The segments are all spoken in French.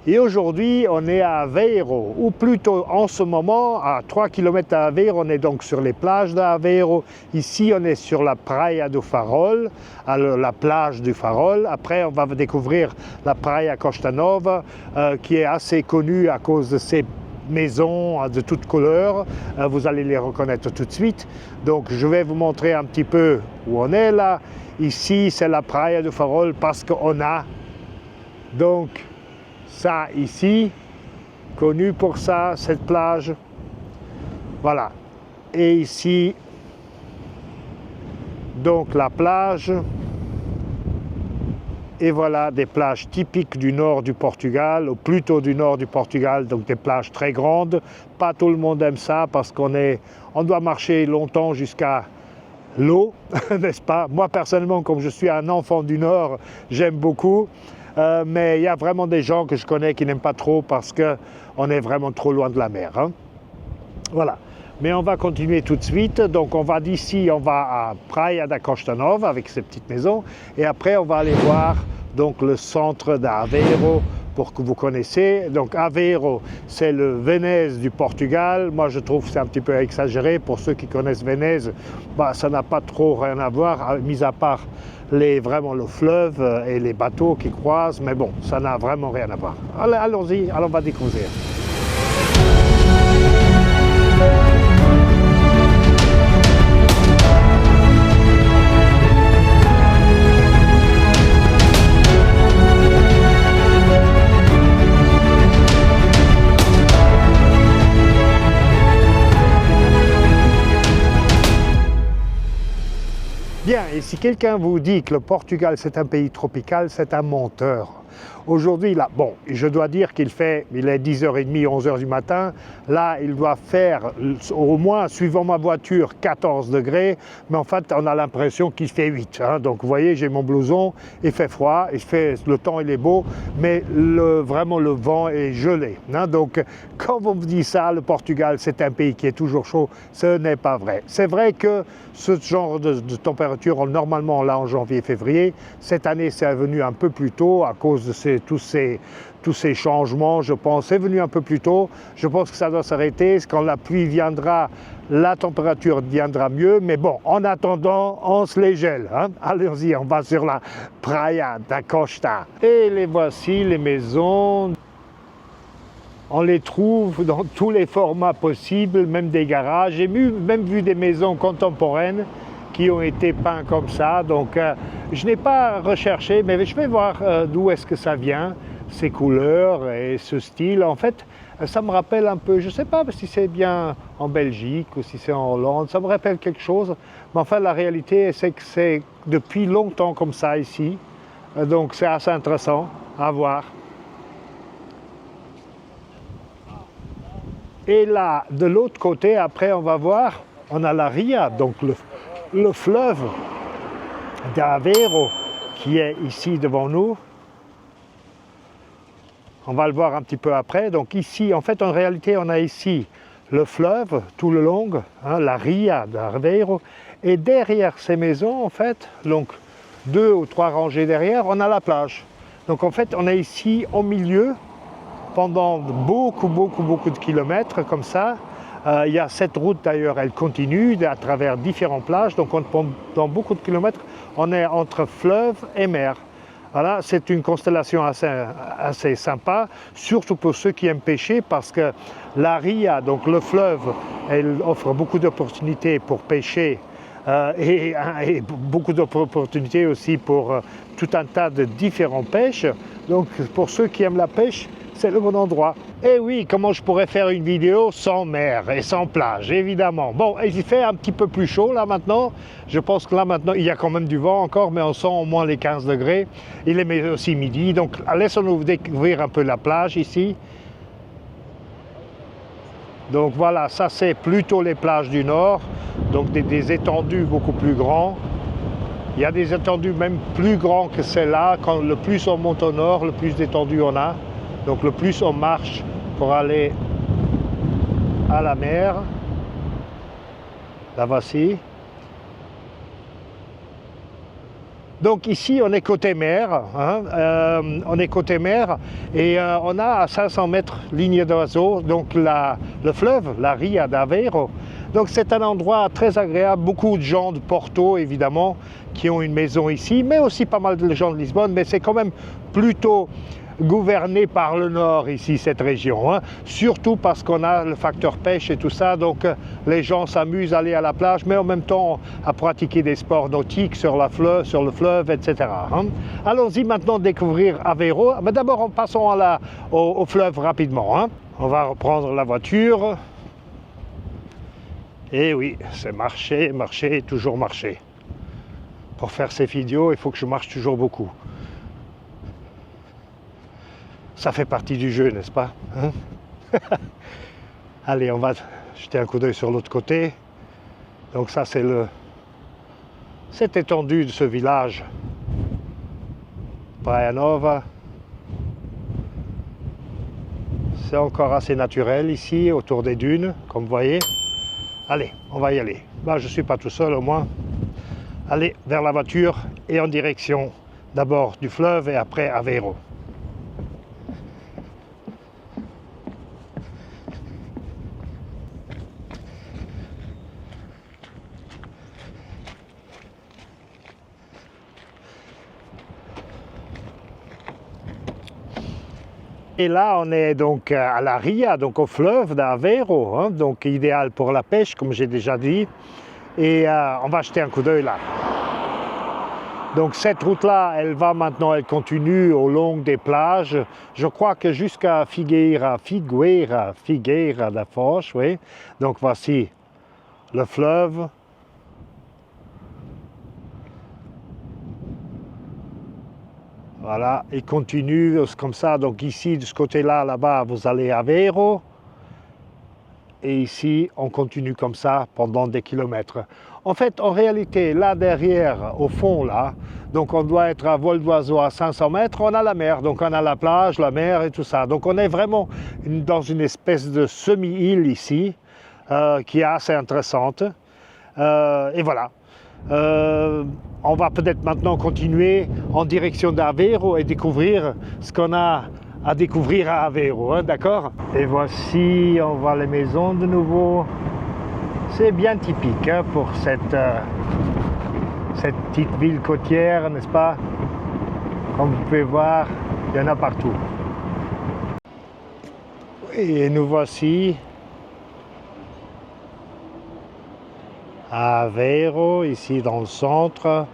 Et aujourd'hui, on est à Aveiro, ou plutôt en ce moment, à 3 km à Aveiro, on est donc sur les plages d'Aveiro. Ici, on est sur la Praia do Farol, la plage du Farol. Après, on va découvrir la Praia Costa Nova, qui est assez connue à cause de ses maisons de toutes couleurs. Vous allez les reconnaître tout de suite. Donc, je vais vous montrer un petit peu où on est là. Ici, c'est la Praia do Farol parce qu'on a donc ça ici, connu pour ça, cette plage. Voilà. Et ici, donc la plage. Et voilà des plages typiques du nord du Portugal, ou plutôt du nord du Portugal, donc des plages très grandes. Pas tout le monde aime ça parce on doit marcher longtemps jusqu'à l'eau, n'est-ce pas? Moi personnellement, comme je suis un enfant du nord, j'aime beaucoup. Mais il y a vraiment des gens que je connais qui n'aiment pas trop parce qu'on est vraiment trop loin de la mer. Hein. Voilà. Mais on va continuer tout de suite. Donc on va d'ici, on va à Praia da Costa Nova avec ses petites maisons. Et après, on va aller voir donc, le centre d'Aveiro pour que vous connaissez. Donc Aveiro, c'est le Venise du Portugal. Moi, je trouve que c'est un petit peu exagéré. Pour ceux qui connaissent Venise, ça n'a pas trop rien à voir, mis à part vraiment le fleuve et les bateaux qui croisent. Mais bon, ça n'a vraiment rien à voir. Allons-y, on va découvrir. Bien, et si quelqu'un vous dit que le Portugal c'est un pays tropical, c'est un menteur. Aujourd'hui, là, bon, je dois dire il est 10h30, 11h du matin. Là, il doit faire au moins, suivant ma voiture, 14 degrés. Mais en fait, on a l'impression qu'il fait 8. Hein. Donc, vous voyez, j'ai mon blouson, il fait froid, le temps il est beau, mais vraiment le vent est gelé. Hein. Donc, quand on vous dit ça, le Portugal, c'est un pays qui est toujours chaud, ce n'est pas vrai. C'est vrai que ce genre de température, normalement, là, en janvier, février, cette année, c'est venu un peu plus tôt à cause de tous ces changements, je pense. C'est venu un peu plus tôt. Je pense que ça doit s'arrêter. Quand la pluie viendra, la température deviendra mieux. Mais bon, en attendant, on se les gèle. Hein. Allons-y, on va sur la Praia da Costa. Et les voici, les maisons. On les trouve dans tous les formats possibles, même des garages. J'ai même vu des maisons contemporaines qui ont été peints comme ça. Donc, je n'ai pas recherché, mais je vais voir d'où est-ce que ça vient, ces couleurs et ce style. En fait, ça me rappelle un peu, je ne sais pas si c'est bien en Belgique ou si c'est en Hollande, ça me rappelle quelque chose. Mais enfin, la réalité, c'est que c'est depuis longtemps comme ça ici. Donc, c'est assez intéressant à voir. Et là, de l'autre côté, après, on va voir, on a la Ria, donc le fleuve d'Aveiro qui est ici devant nous. On va le voir un petit peu après. Donc ici, en fait, en réalité, on a ici le fleuve tout le long, hein, la Ria d'Aveiro. Et derrière ces maisons, en fait, donc 2 ou 3 rangées derrière, on a la plage. Donc en fait, on est ici au milieu pendant beaucoup de kilomètres comme ça. Il y a cette route d'ailleurs, elle continue à travers différentes plages, donc dans beaucoup de kilomètres, on est entre fleuve et mer. Voilà, c'est une constellation assez sympa, surtout pour ceux qui aiment pêcher, parce que la Ria, donc le fleuve, elle offre beaucoup d'opportunités pour pêcher et beaucoup d'opportunités aussi pour tout un tas de différentes pêches. Donc pour ceux qui aiment la pêche, c'est le bon endroit. Et oui, comment je pourrais faire une vidéo sans mer et sans plage, évidemment. Bon, il fait un petit peu plus chaud là maintenant. Je pense que là maintenant, il y a quand même du vent encore, mais on sent au moins les 15 degrés. Il est aussi midi, donc laissons-nous découvrir un peu la plage ici. Donc voilà, ça c'est plutôt les plages du nord, donc des étendues beaucoup plus grands. Il y a des étendues même plus grands que celle-là. Quand le plus on monte au nord, le plus d'étendues on a. Donc le plus on marche pour aller à la mer. La voici. Donc ici, on est côté mer, hein, on est côté mer et on a à 500 mètres ligne d'oiseau, donc le fleuve, la Ria d'Aveiro. Donc c'est un endroit très agréable, beaucoup de gens de Porto évidemment qui ont une maison ici, mais aussi pas mal de gens de Lisbonne, mais c'est quand même plutôt gouverné par le nord ici, cette région, hein. Surtout parce qu'on a le facteur pêche et tout ça, donc les gens s'amusent à aller à la plage, mais en même temps à pratiquer des sports nautiques sur le fleuve, etc. Hein. Allons-y maintenant découvrir Aveiro, mais d'abord passons au fleuve rapidement. Hein. On va reprendre la voiture. Et oui, c'est marcher, marcher, toujours marcher. Pour faire ces vidéos, il faut que je marche toujours beaucoup. Ça fait partie du jeu, n'est-ce pas, hein? Allez, on va jeter un coup d'œil sur l'autre côté. Donc ça, c'est cette étendue de ce village. Praia Nova. C'est encore assez naturel ici, autour des dunes, comme vous voyez. Allez, on va y aller. Bah, je ne suis pas tout seul au moins. Allez, vers la voiture et en direction d'abord du fleuve et après Aveiro. Et là, on est donc à la Ria, donc au fleuve d'Aveiro, hein, donc idéal pour la pêche, comme j'ai déjà dit. Et on va jeter un coup d'œil là. Donc cette route-là, elle continue au long des plages. Je crois que jusqu'à Figueira da Foz, oui. Donc voici le fleuve. Voilà, il continue comme ça. Donc ici, de ce côté-là, là-bas, vous allez à Aveiro. Et ici, on continue comme ça pendant des kilomètres. En fait, en réalité, là derrière, au fond, là, donc on doit être à vol d'oiseau à 500 mètres, on a la mer. Donc on a la plage, la mer et tout ça. Donc on est vraiment dans une espèce de semi-île ici, qui est assez intéressante. Et voilà. On va peut-être maintenant continuer en direction d'Aveiro et découvrir ce qu'on a à découvrir à Aveiro, hein, d'accord? Et voici, on voit les maisons de nouveau. C'est bien typique, hein, pour cette petite ville côtière, n'est-ce pas? Comme vous pouvez voir, il y en a partout. Et nous voici à Aveiro, ici dans le centre,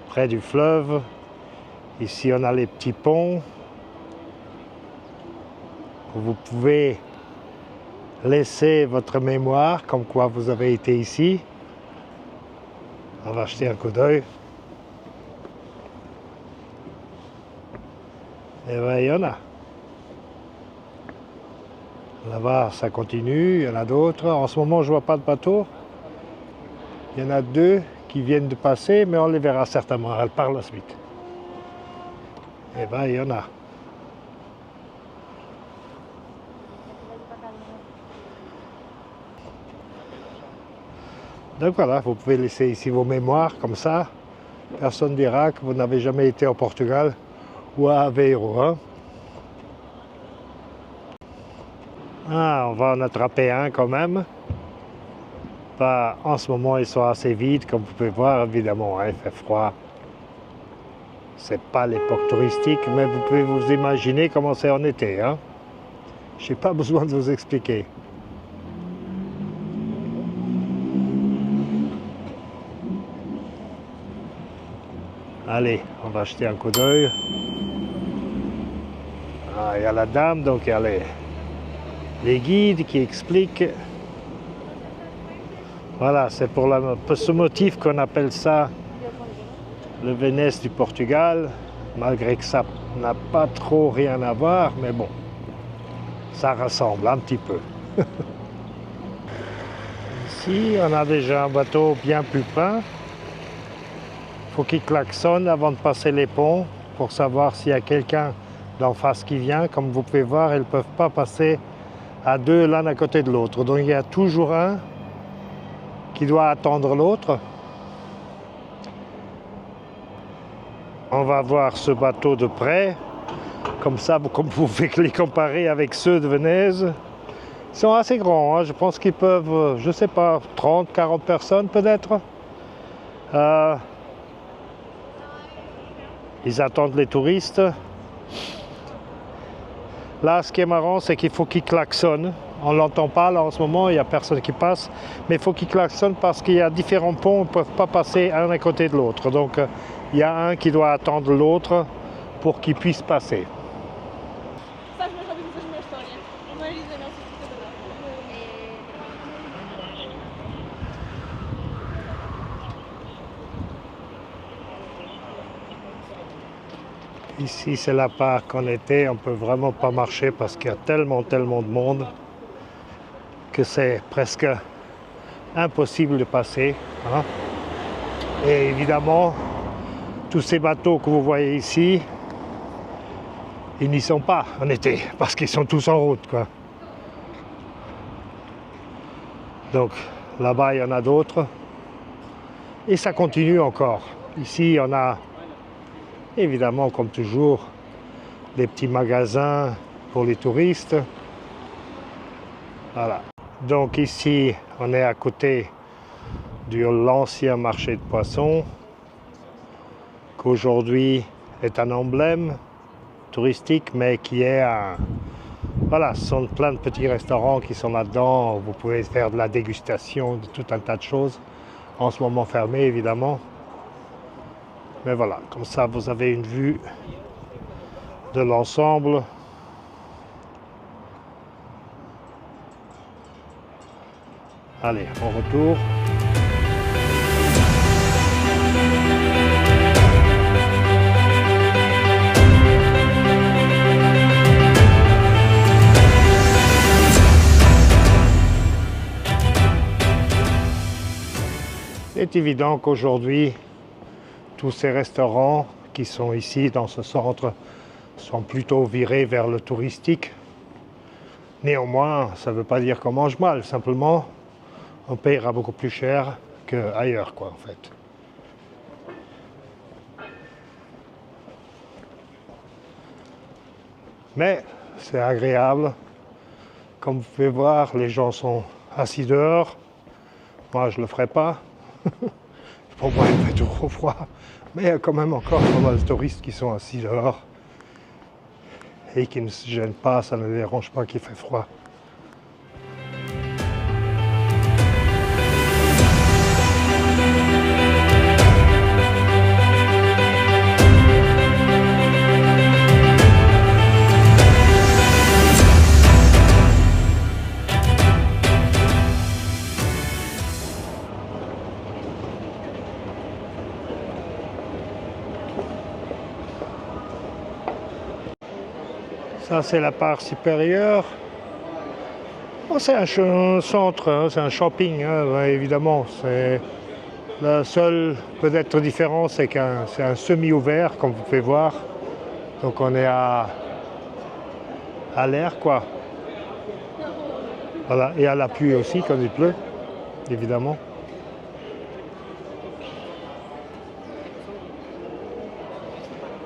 près du fleuve. Ici, on a les petits ponts. Vous pouvez laisser votre mémoire, comme quoi vous avez été ici. On va jeter un coup d'œil. Et bien, il y en a. Là-bas, ça continue, il y en a d'autres. En ce moment, je ne vois pas de bateau. Il y en a deux qui viennent de passer, mais on les verra certainement par la suite. Et bien, il y en a. Donc voilà, vous pouvez laisser ici vos mémoires, comme ça. Personne ne dira que vous n'avez jamais été au Portugal ou à Aveiro. Hein. Ah, on va en attraper un quand même. Bah, en ce moment, ils sont assez vides, comme vous pouvez voir, évidemment, hein, il fait froid. C'est pas l'époque touristique, mais vous pouvez vous imaginer comment c'est en été. Hein. Je n'ai pas besoin de vous expliquer. Allez, on va jeter un coup d'œil. Ah, il y a la dame, donc il y a les guides qui expliquent. Voilà, c'est pour ce motif qu'on appelle ça le Vénus du Portugal, malgré que ça n'a pas trop rien à voir, mais bon, ça ressemble un petit peu. Ici, on a déjà un bateau bien plus peint. Il faut qu'il klaxonne avant de passer les ponts pour savoir s'il y a quelqu'un d'en face qui vient. Comme vous pouvez voir, ils ne peuvent pas passer à deux l'un à côté de l'autre. Donc il y a toujours un qui doit attendre l'autre. On va voir ce bateau de près. Comme ça, vous pouvez les comparer avec ceux de Venise. Ils sont assez grands, hein. Je pense qu'ils peuvent, je sais pas, 30, 40 personnes peut-être. Ils attendent les touristes. Là, ce qui est marrant, c'est qu'il faut qu'ils klaxonnent. On ne l'entend pas là en ce moment, il n'y a personne qui passe. Mais il faut qu'ils klaxonnent parce qu'il y a différents ponts, ils ne peuvent pas passer un à côté de l'autre. Donc, il y a un qui doit attendre l'autre pour qu'il puisse passer. Ici, c'est la part qu'on était, on ne peut vraiment pas marcher parce qu'il y a tellement de monde que c'est presque impossible de passer, hein. Et évidemment, tous ces bateaux que vous voyez ici, ils n'y sont pas en été parce qu'ils sont tous en route, quoi. Donc là-bas, il y en a d'autres. Et ça continue encore. Ici, on a évidemment, comme toujours, des petits magasins pour les touristes. Voilà. Donc ici, on est à côté de l'ancien marché de poissons, qu'aujourd'hui est un emblème touristique, mais qui est un... Voilà, ce sont plein de petits restaurants qui sont là-dedans. Vous pouvez faire de la dégustation de tout un tas de choses. En ce moment fermé, évidemment. Mais voilà, comme ça, vous avez une vue de l'ensemble. Allez, on retourne. C'est évident qu'aujourd'hui, tous ces restaurants qui sont ici dans ce centre sont plutôt virés vers le touristique. Néanmoins, ça ne veut pas dire qu'on mange mal, simplement on paiera beaucoup plus cher qu'ailleurs, quoi, en fait. Mais c'est agréable. Comme vous pouvez voir, les gens sont assis dehors. Moi, je ne le ferai pas. Pour moi, il fait trop froid. Mais il y a quand même encore pas mal de touristes qui sont assis dehors et qui ne se gênent pas, ça ne les dérange pas qu'il fait froid. Ça, c'est la part supérieure. Oh, c'est un centre, hein, c'est un shopping, hein, évidemment. La seule peut-être différence, c'est que c'est un semi-ouvert, comme vous pouvez voir. Donc on est à l'air, quoi. Voilà, et à la pluie aussi, quand il pleut, évidemment.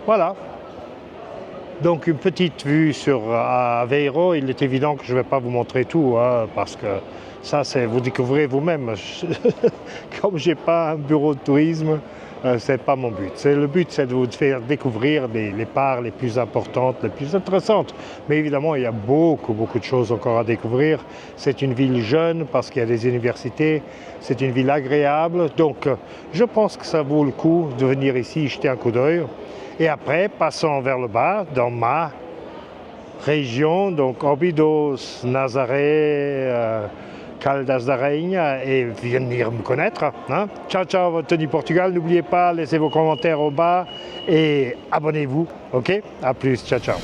Voilà. Donc une petite vue sur Aveiro. Il est évident que je ne vais pas vous montrer tout, hein, parce que ça, vous découvrez vous-même. Comme je n'ai pas un bureau de tourisme, ce n'est pas mon but. Le but, c'est de vous faire découvrir les parts les plus importantes, les plus intéressantes. Mais évidemment, il y a beaucoup de choses encore à découvrir. C'est une ville jeune parce qu'il y a des universités. C'est une ville agréable. Donc, je pense que ça vaut le coup de venir ici jeter un coup d'œil. Et après, passons vers le bas, dans ma région, donc Óbidos, Nazaré, Caldas da Rainha, et venir me connaître. Hein. Ciao, ciao, votre Tony Portugal. N'oubliez pas, laissez vos commentaires au bas et abonnez-vous. OK? À plus, ciao, ciao.